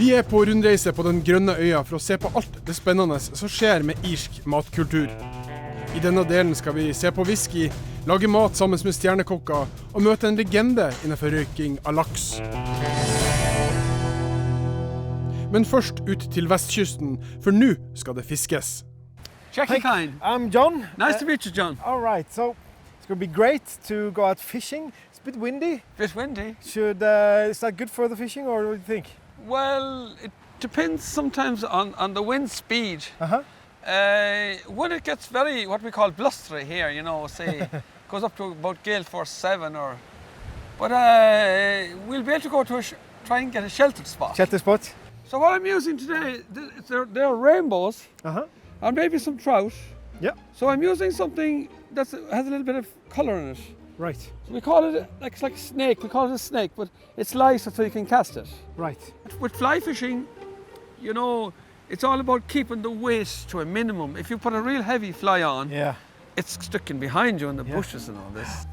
Vi på rundreise på den grønne øya for å se på alt det spennende som skjer med irsk matkultur. I denne delen skal vi se på whisky, lage mat sammen med stjernekokker og møte en legende innenfor røyking av laks. Men først ut til vestkysten, for nå skal det fiskes. Jackie Kine. I'm John. Nice to meet you, John. All right, so it's going to be great to go out fishing. It's a bit windy. Bit windy. Is that good for the fishing, or what do you think? Well, it depends sometimes on the wind speed. When it gets very, what we call blustery here, you know, say, goes up to about gale force 7 or... But we'll be able to go to try and get a sheltered spot. Shelter spot? So what I'm using today, they're rainbows and maybe some trout. Yeah. So I'm using something that has a little bit of colour in it. Right. So we call it, it's like a snake, we call it a snake, but it's light so you can cast it. Right. With fly fishing, you know, it's all about keeping the weight to a minimum. If you put a real heavy fly on, it's sticking behind you in the bushes and all this.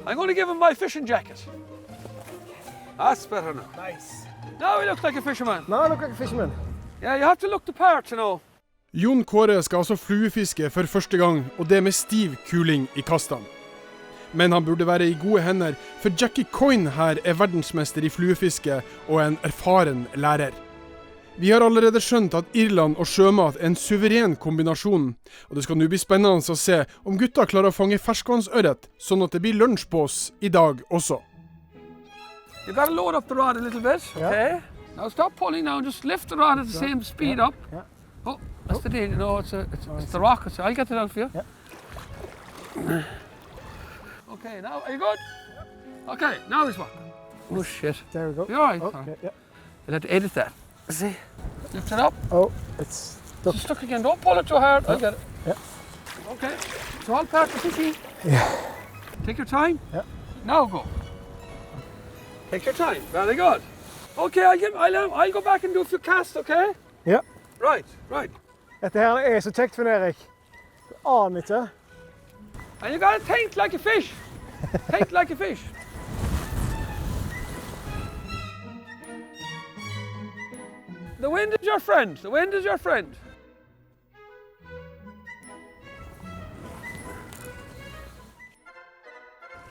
I'm going to give him my fishing jacket. That's better now. Nice. Now he looks like a fisherman. Now I look like a fisherman. Yeah, you have to look the part, you know. Jon Kåre skal altså fluefiske for første gang, og det med stiv kuling i kastene. Men han burde være i gode hender, for Jackie Coyne her verdensmester i fluefiske og en erfaren lærer. Vi har allerede skjønt at Irland og sjømat en suveren kombinasjon, og det skal nå bli spennende å se om gutta klarer å fange ferskvannsørret, sånn at det blir lunsj på oss i dag også. You got to load up the rod a little bit, okay? Now stop pulling now, just lift the rod at the same speed up. Oh, that's the deal, you know, it's the rock, so I'll get it out for you. Okay, now, are you good? Okay, now he's walking. Oh shit. There we go. You alright? Okay, You'll have to edit that. See? Lift it up. Oh, it's stuck. It's stuck again. Don't pull it too hard. I'll get it. Yeah. Okay. It's all part of the fishing. Yeah. Take your time. Yeah. Now go. Take your time. Very good. Okay, I'll go back and do a few casts, okay? Yeah. Right. Dette her så kjekt, Finn Erik. Du aner ikke. And you gotta think like a fish. Think like a fish. The wind is your friend. The wind is your friend.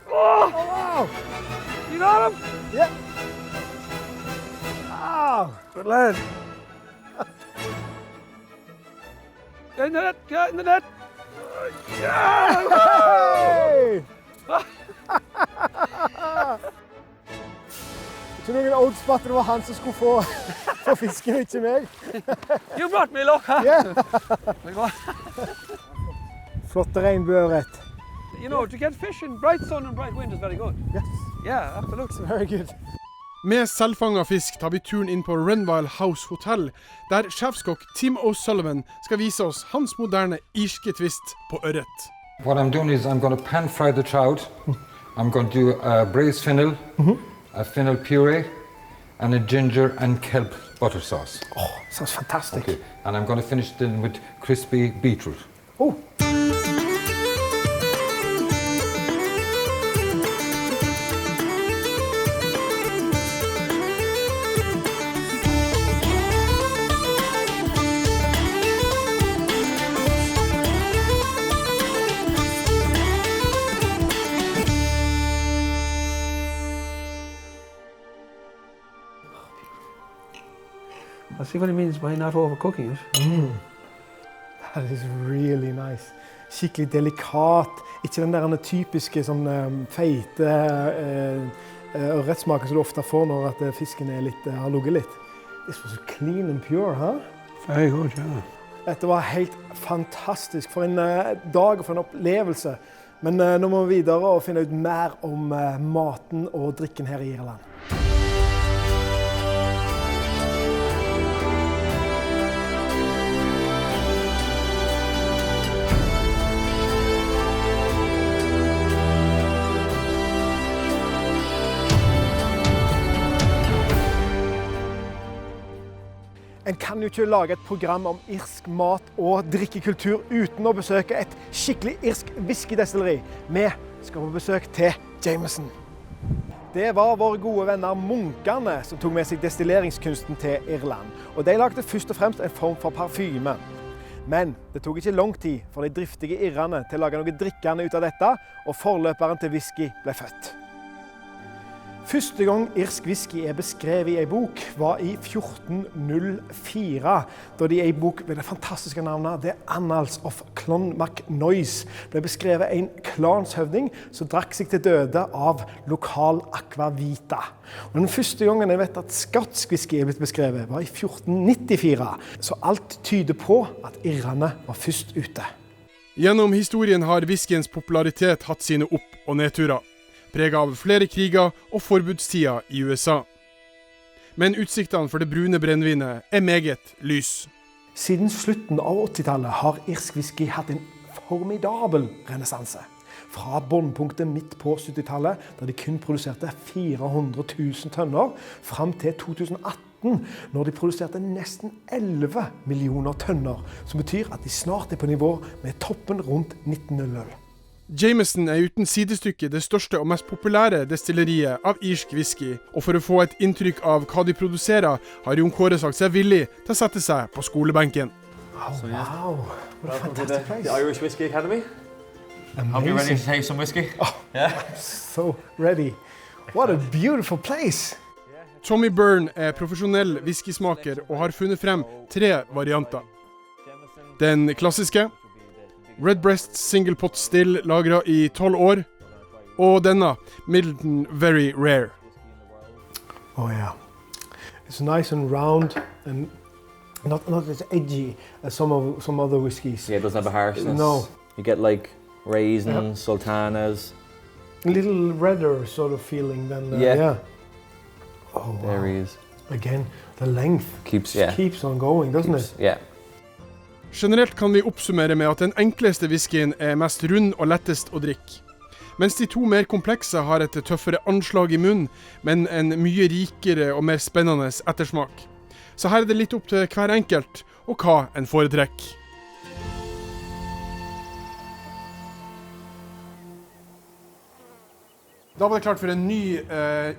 Oh! Wow! You got him? Yeah. Wow! Good lad. Get in the net. Get in the net. Yeah! Hey! Ikke noen odds på at det var han som skulle få fisken, ikke meg. You brought me luck, huh? Yeah. Flotte regnbueørret. You know, to get fish in bright sun and bright wind is very good. Yes. Yeah, absolutely. Very good. Med selvfanget fisk tar vi turen inn på Renville House Hotel, der sjefskokk Tim O'Sullivan skal vise oss hans moderne irske twist på ørret. What I'm doing is I'm going to pan fry the trout. I'm going to do a braised fennel, a fennel puree, and a ginger and kelp butter sauce. Oh, sounds fantastic. Okay. And I'm going to finish then with crispy beetroot. Oh. I see what he means by not overcooking it. That is really nice. Skikkelig delikat. Ikke den der typiske sånn feite ørretsmaken som du ofte får når at fisken har ligget litt. This was clean and pure, huh? Very good, yeah. Dette var helt fantastisk. For en dag og for en opplevelse. Men nå må vi videre og finne ut mer om maten og drikken her i Irland. En kan jo ikke lage et program om irsk mat og drikkekultur uten å besøke et skikkelig irsk whiskydestilleri. Vi skal på besøk til Jameson. Det var våre gode venner munkene som tok med seg destilleringskunsten til Irland. Og de lagde først og fremst en form for parfyme. Men det tok ikke lang tid for de driftige irrene til å lage noe drikkende ut av dette, og forløperen til whisky ble født. Første gang irsk whisky beskrevet i en bok var i 1404, da det i en bok med det fantastiske navnet The Annals of Clonmacnoise ble beskrevet en klanshøvding som drakk seg til døde av lokal akvavita. Og den første gangen jeg vet at skotsk whisky blitt beskrevet var i 1494, så alt tyder på at irrene var først ute. Gjennom historien har whiskyens popularitet hatt sine opp- og nedturer, preget av flere kriger og forbudstider i USA. Men utsiktene for det brune brennevinet meget lys. Siden slutten av 80-tallet har irsk whisky hatt en formidabel renessanse. Fra båndpunktet midt på 70-tallet, da de kun produserte 400 000 tønner, frem til 2018, når de produserte nesten 11 millioner tønner, som betyr at de snart på nivå med toppen rundt 1900. Jameson uten sidestykke det største og mest populære destilleriet av irsk whisky, og for å få et inntrykk av hva de produserer, har Jon Kåre sagt seg villig til å sette seg på skolebenken. Oh, wow, what a fantastic place. The Irish Whiskey Academy. Amazing. I'll be ready to taste some whiskey. Oh, yeah. So ready. What a beautiful place. Tommy Byrne profesjonell whiskysmaker og har funnet frem 3 varianter. Den klassiske, Redbreast Single Pot Still lagret i 12 år, og denne, Middleton Very Rare. Oh yeah, it's nice and round and not as edgy as some other whiskies. Yeah, it doesn't have a harshness. No. You get like raisins, sultanas. A little redder sort of feeling than Yeah. Oh, wow. There he is. Again, the length Keeps on going, doesn't it? Yeah. Generelt kan vi oppsummere med at den enkleste whiskyen mest rund og lettest å drikke. Mens de 2 mer komplekse har et tøffere anslag i munnen, men en mye rikere og mer spennende ettersmak. Så her det litt opp til hver enkelt, og hva en foretrekker. Da var det klart for en ny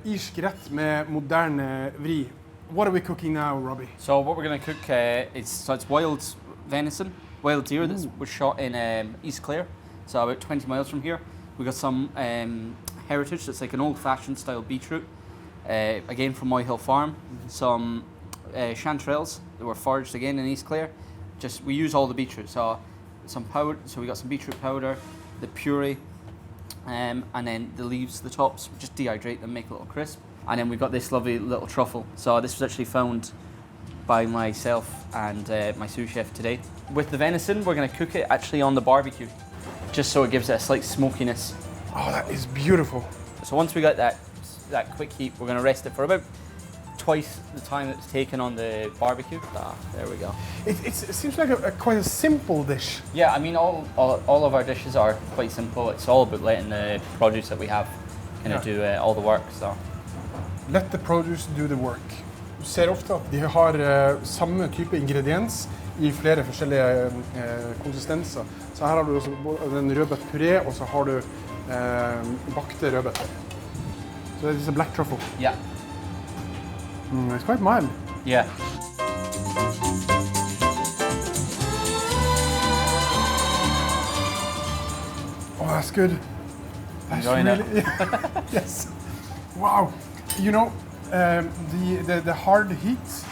irsk rett med moderne vri. What are we cooking now, Robbie? So what we're going to cook it's wild venison, wild deer that was shot in East Clare, so about 20 miles from here. We got some heritage that's like an old-fashioned style beetroot, again from Moy Hill Farm. Some chanterelles that were foraged again in East Clare. Just we use all the beetroot, so some powder. So we got some beetroot powder, the puree, and then the leaves, the tops. Just dehydrate them, make a little crisp. And then we've got this lovely little truffle. So this was actually found by myself and my sous chef today. With the venison, we're going to cook it actually on the barbecue, just so it gives it a slight smokiness. Oh, that is beautiful. So once we got that quick heat, we're going to rest it for about twice the time it's taken on the barbecue. There we go. It seems like quite a simple dish. Yeah, I mean all of our dishes are quite simple. It's all about letting the produce that we have kind of do all the work. So. Let the produce do the work. Du ser ofte at de har samme type ingrediens i flere forskjellige konsistenser. Så her har du også den rødbetpuré, og så har du bakte rødbeter. Så det er disse black truffle. Yeah. It's quite mild. Yeah. Oh, that's good. That's Enjoying it. really, yes. Wow. You know, the hard heat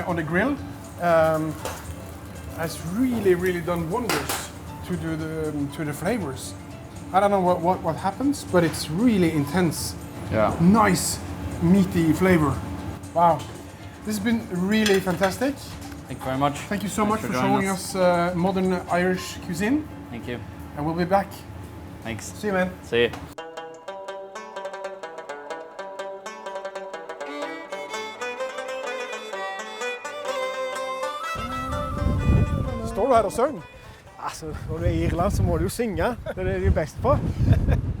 on the grill has really done wonders to the flavors. I don't know what happens, but it's really intense. Yeah. Nice, meaty flavor. Wow. This has been really fantastic. Thank you very much. Thank you so much for joining showing us modern Irish cuisine. Thank you. And we'll be back. Thanks. See you, man. See you. Står du her og synger? Altså, når du i Irland så må du jo synge. Det er det de er best på.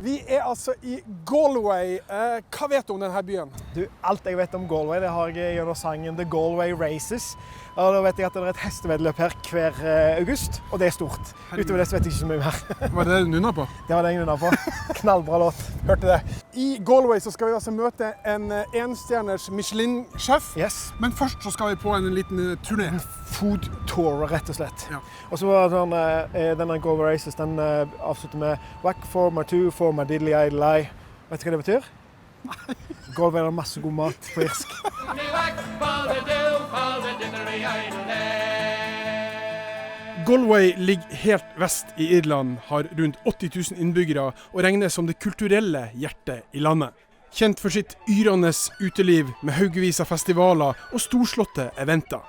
Vi altså i Galway. Hva vet du om denne byen? Du, alt jeg vet om Galway, det har jeg gjennom sangen The Galway Races. Og da vet jeg at det er et hestevedløp her hver august, og det er stort. Utover det så vet jeg ikke så mye mer. Var det det du nunna på? Det var det jeg nunna på. Knallbra låt. Hørte det. I Galway så skal vi altså møte en enstjerners Michelin-sjef. Yes. Men først så skal vi på en liten turné. Food tour, rett og slett. Ja. Og så var denne Galway Races, den avslutter med Whack for my two, for my diddly idle eye. Vet du hva det betyr? Galway har masse god mat på irsk. Galway ligger helt vest i Irland, har rundt 80 000 innbyggere og regnes som det kulturelle hjertet i landet. Kjent for sitt yrende uteliv med haugevis av festivaler og storslåtte eventer.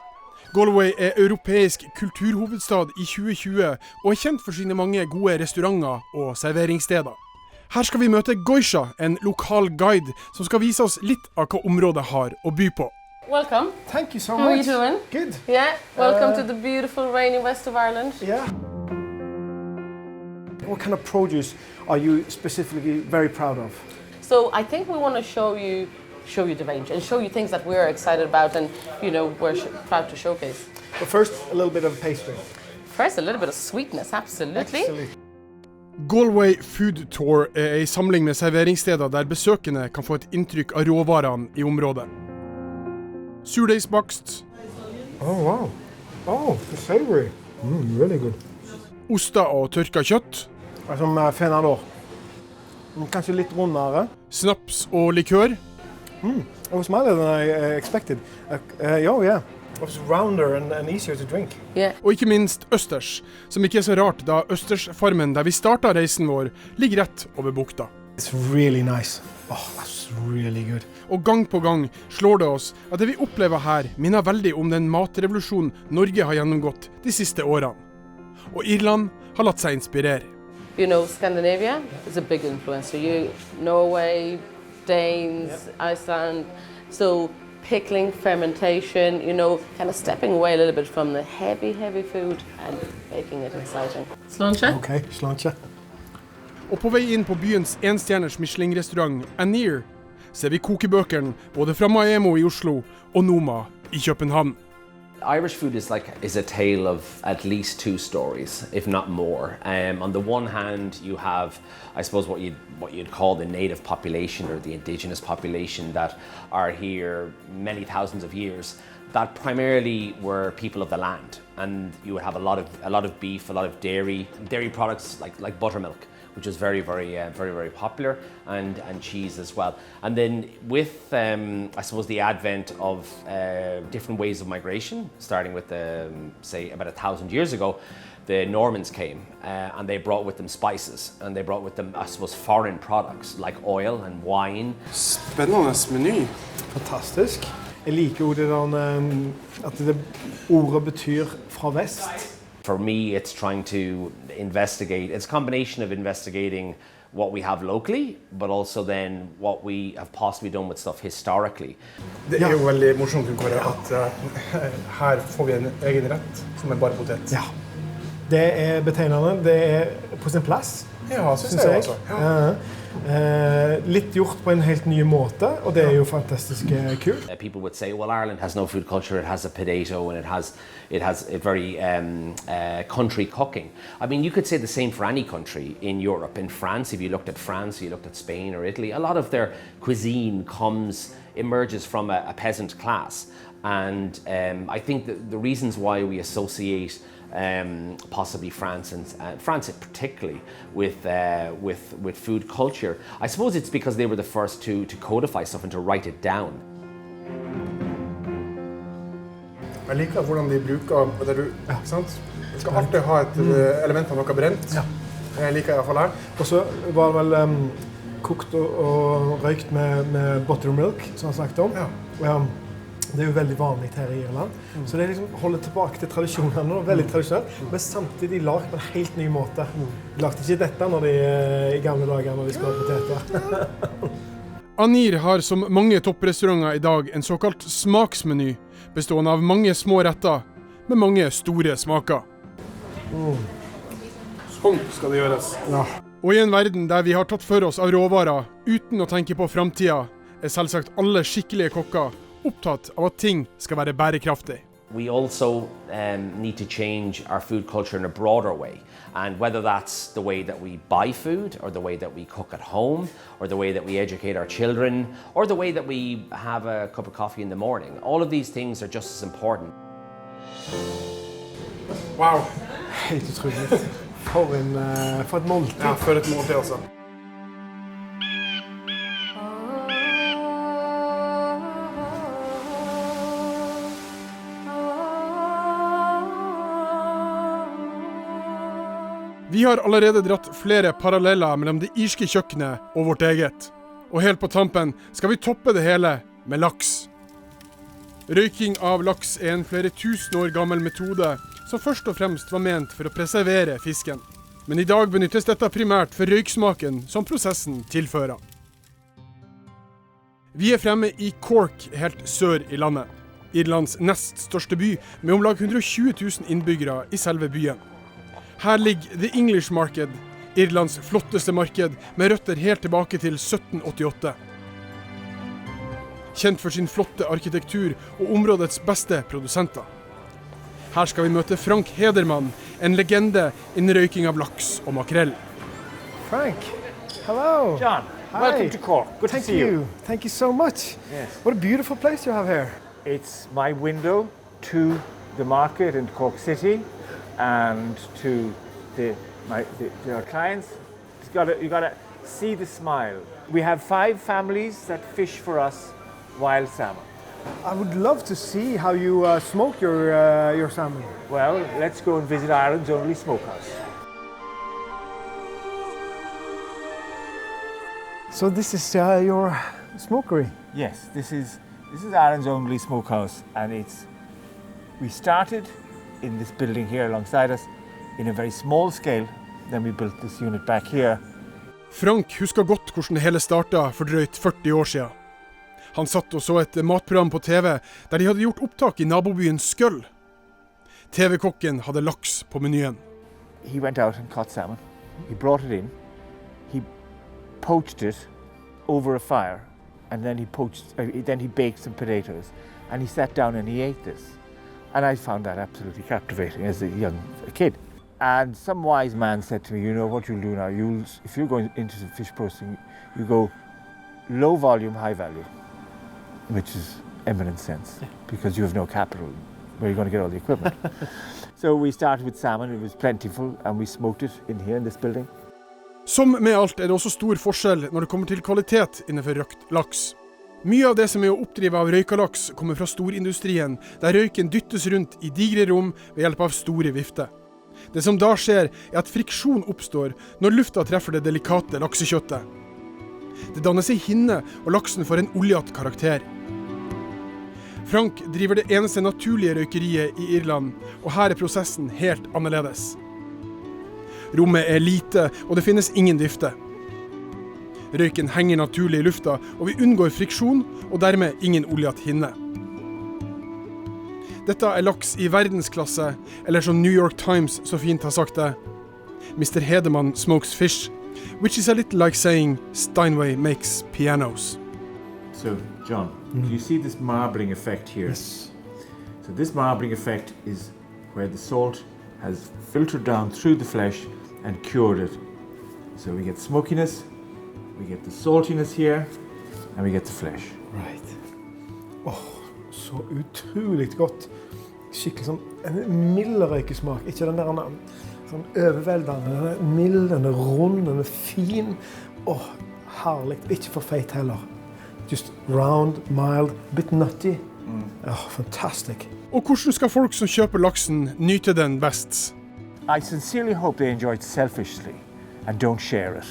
Galway er europeisk kulturhovedstad i 2020 og er kjent for sine mange gode restauranter og serveringssteder. Her skal vi møte Goisha, en lokal guide som skal vise oss litt av hva området har å by på. Welcome. Thank you so How are much. you doing? Good. Yeah, welcome to the beautiful rainy west of Ireland. Yeah. What kind of produce are you specifically very proud of? So I think we want to show you the range and show you things that we're excited about and we're proud to showcase. But first, a little bit of pastry. First, a little bit of sweetness, absolutely. Galway Food Tour er en samling med serveringssteder der besøkende kan få et inntrykk av råvarene i området. Surdeigsbakst, Oh, wow. Oh, it's savory. Really good. oster og tørka kjøtt, Som fenador. Kanskje litt rundere. snaps og likør, It was smaller than I expected. Yeah. It was rounder and easier to drink. Yeah. og ikke minst østers, som ikke er så rart da Østersfarmen der vi startet reisen vår ligger rett over bukta. It's really nice. Oh, that's really good. Og gang på gang slår det oss at det vi opplever her minner veldig om den matrevolusjonen Norge har gjennomgått de siste årene. Og Irland har latt seg inspirere. Scandinavia is a big influence. So Norway, Danes, Iceland. So pickling, fermentation, kind of stepping away a little bit from the heavy food and making it exciting. Sláinte. Okay, sláinte. Og på vei inn på byens enstjerners Michelin-restaurant Anir ser vi kokebøkene både fra Maemo i Oslo og Noma i København. Irish food is a tale of at least two stories, if not more. On the one hand, you have, I suppose, what you'd call the native population or the indigenous population that are here many thousands of years. That primarily were people of the land, and you would have a lot of beef, a lot of dairy products like buttermilk, which was very popular, and cheese as well. And then with, I suppose, the advent of different ways of migration, starting with, say, about 1,000 years ago, the Normans came and they brought with them spices, and they brought with them, I suppose, foreign products like oil and wine. Spennende meny. Fantastisk. Jeg liker jo det der, at det ordet betyr fra vest. For me, it's trying to investigate, it's a combination of investigating what we have locally, but also then what we have possibly done with stuff historically. Det er jo veldig morsomt at her får vi en egen rett som er bare potet. Ja. Det er betegnende. Det er på sin plass. Ja, synes jeg også. Ja. Litt gjort på en helt ny måte, og det er jo fantastisk kult. People would say, well, Ireland has no food culture, it has a potato, and it has a very country cooking. I mean, you could say the same for any country in Europe. In France, if you looked at France, you looked at Spain or Italy, a lot of their cuisine emerges from a peasant class. And I think that the reasons why we associate possibly France and France particularly with food culture, I suppose it's because they were the first to codify stuff and to write it down. Jeg liker hvordan de bruker det du, ikke sant? Det skal alltid ha et element av noe brent. Ja. Jeg liker i hvert fall her. Og så var det vel kokt og røykt med buttermilk, som han snakket om. Ja. Det er jo veldig vanlig her i Irland. Så det er liksom holde tilbake til tradisjonene, veldig tradisjonelt, men samtidig lagt på en helt ny måte. De lagde ikke dette i gamle dager når de spør poteter. Anir har som mange topprestauranter i dag en såkalt smaksmeny, bestående av mange små retter med mange store smaker. Sånn skal det gjøres. Ja. Og i en verden der vi har tatt for oss av råvarer uten å tenke på framtida, er selvsagt alle skikkelige kokker opptatt av at ting skal være bærekraftig. We also need to change our food culture in a broader way. And whether that's the way that we buy food, or the way that we cook at home, or the way that we educate our children, or the way that we have a cup of coffee in the morning, all of these things are just as important. Wow. Helt utrolig. For et måltid. Ja, for et måltid, altså. Vi har allerede dratt flere paralleller mellom det irske kjøkkenet og vårt eget. Og helt på tampen skal vi toppe det hele med laks. Røyking av laks er en flere tusen år gammel metode som først og fremst var ment for å preservere fisken. Men i dag benyttes dette primært for røyksmaken som prosessen tilfører. Vi er fremme i Cork, helt sør i landet. Irlands nest største by, med om lag 120 000 innbyggere i selve byen. Her ligger The English Market, Irlands flotteste marked, med røtter helt tilbake til 1788. Kjent for sin flotte arkitektur og områdets beste produsenter. Her skal vi møte Frank Hedermann, en legende innen røyking av laks og makrell. Frank, hello. John, Hi. welcome to Cork. Good to see you. Thank you so much. Yes. What a beautiful place you have here. It's my window to the market in Cork City and to our clients. You gotta see the smile. We have 5 families that fish for us wild salmon. I would love to see how you smoke your salmon. Well, let's go and visit Ireland's only smokehouse. So this is your smokery? Yes, this is Ireland's only smokehouse, and we started in this building here alongside us in a very small scale. Then we built this unit back here. Frank husker godt hvordan det hele startet for drøyt 40 år siden. Han satt og så et matprogram på TV der de hadde gjort opptak i nabobyen Skøll. TV-kokken hadde laks på menyen. He went out and caught salmon. He brought it in. He poached it over a fire, and then he baked some potatoes, and he sat down and he ate this. And I found that absolutely captivating as a kid. And some wise man said to me, you know what you'll do now, if you're going into the fish processing, you go low volume, high value, which is eminent sense, because you have no capital. Where are you going to get all the equipment? So we started with salmon, it was plentiful, and we smoked it in here in this building. Som med alt er det også stor forskjell når det kommer til kvalitet innenfor røkt laks. Mye av det som er å oppdrive av røykalaks kommer fra storindustrien, der røyken dyttes rundt i digre rom ved hjelp av store vifter. Det som da skjer er at friksjon oppstår når lufta treffer det delikate laksekjøttet. Det danner seg hinne, og laksen får en oljet karakter. Frank driver det eneste naturlige røykeriet i Irland, og her er prosessen helt annerledes. Rommet er lite, og det finnes ingen vifte. Røyken henger naturlig i lufta, og vi unngår friksjon, og dermed ingen oljet hinne. Dette er laks i verdensklasse, eller som New York Times så fint har sagt det, Mr. Hedermann smokes fish, which is a little like saying Steinway makes pianos. So, John, do you see this marbling effect here? Yes. So this marbling effect is where the salt has filtered down through the flesh and cured it. So we get smokiness, we get the saltiness here, and we get the flesh. Right. Så utroligt godt. Skikkelig sånn en mild røykesmak. Ikke den der sånn overveldende. Den er mild, den er rund, den er fin. Herlig. Ikke for feit heller. Just round, mild, a bit nutty. Fantastic. Og hvordan skal folk som kjøper laksen nyte den best? I sincerely hope they enjoy it selfishly and don't share it.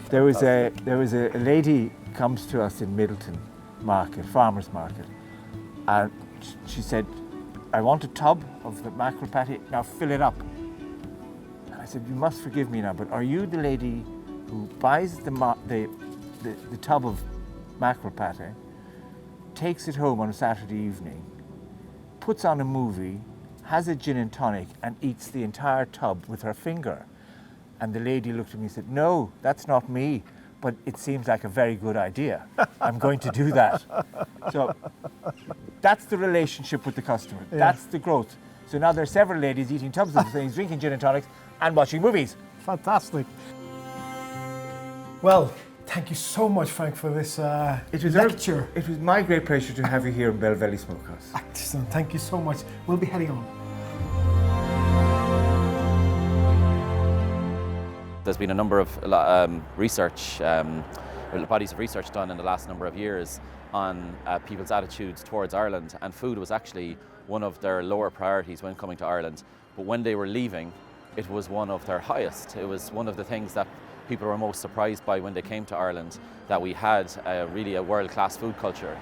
There was a lady comes to us in Middleton Market, Farmers Market, and she said, I want a tub of the mackerel patty, now fill it up. And I said, you must forgive me now, but are you the lady who buys the tub of mackerel patty, takes it home on a Saturday evening, puts on a movie, has a gin and tonic, and eats the entire tub with her finger? And the lady looked at me and said, no, that's not me, but it seems like a very good idea. I'm going to do that. So That's the relationship with the customer. That's the growth. So now there's several ladies eating tubs of things, drinking gin and tonics, and watching movies. Fantastic. Well, thank you so much, Frank, for this lecture. It was my great pleasure to have you here in Bell Valley Smokehouse. Excellent. Thank you so much. We'll be heading on. There's been a number of research, bodies of research done in the last number of years on people's attitudes towards Ireland, and food was actually one of their lower priorities when coming to Ireland. But when they were leaving, it was one of their highest. It was one of the things that people were most surprised by when they came to Ireland, that we had really a world-class food culture.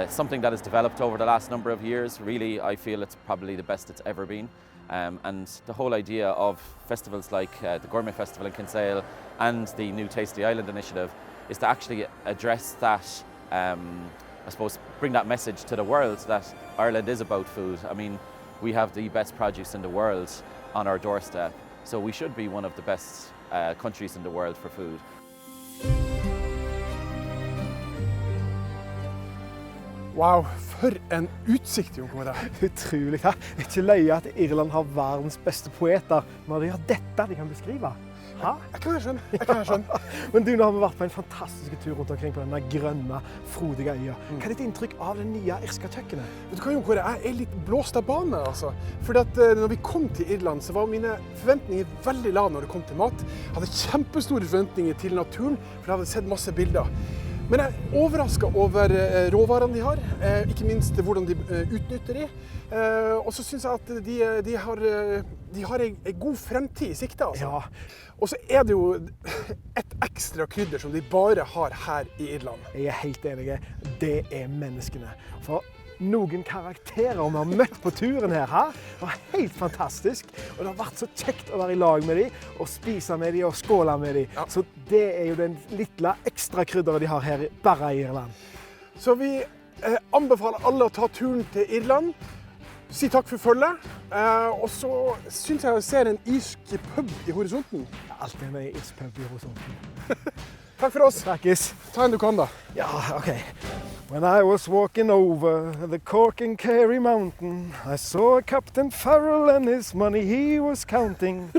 Something that has developed over the last number of years. Really, I feel it's probably the best it's ever been. And the whole idea of festivals like the Gourmet Festival in Kinsale and the new Taste the Island initiative is to actually address that, I suppose, bring that message to the world that Ireland is about food. I mean, we have the best produce in the world on our doorstep, so we should be one of the best countries in the world for food. Wow, for en utsikt, Jon Kåre. Utrolig. Det er ikke løye at Irland har verdens beste poeter når de har dette de kan beskrive. Jeg kan skjønne. Men du, nå har vi vært på en fantastisk tur rundt omkring på denne grønne, frodige øya. Hva er ditt inntrykk av det nye irske kjøkkenet? Vet du hva, Jon Kåre, jeg er litt blåst av bane, altså. Fordi at når vi kom til Irland, så var mine forventninger veldig lave når det kom til mat. Jeg hadde kjempestore forventninger til naturen, for jeg hadde sett masse bilder. Men jeg er overrasket over råvarene de har, ikke minst hvordan de utnytter de. Og så synes jeg at de har en god fremtid i sikte, altså. Ja. Og så er det jo et ekstra krydder som de bare har her i Irland. Jeg er helt enig. Det er menneskene. For noen karakterer vi har møtt på turen her, det var helt fantastisk. Og det har vært så kjekt å være i lag med dem, og spise med dem og skåle med dem. Ja. Så det er jo den lille ekstra krydderet de har her bare i Irland. Så vi anbefaler alle å ta turen til Irland. Si takk for følget. Og så synes jeg ser en irsk pub i horisonten. Alltid en irsk pub i horisonten. Takk for oss. Takkes. Ta en du kan da. Ja, ok. When I was walking over the Cork and Kerry mountain, I saw Captain Farrell and his money he was counting.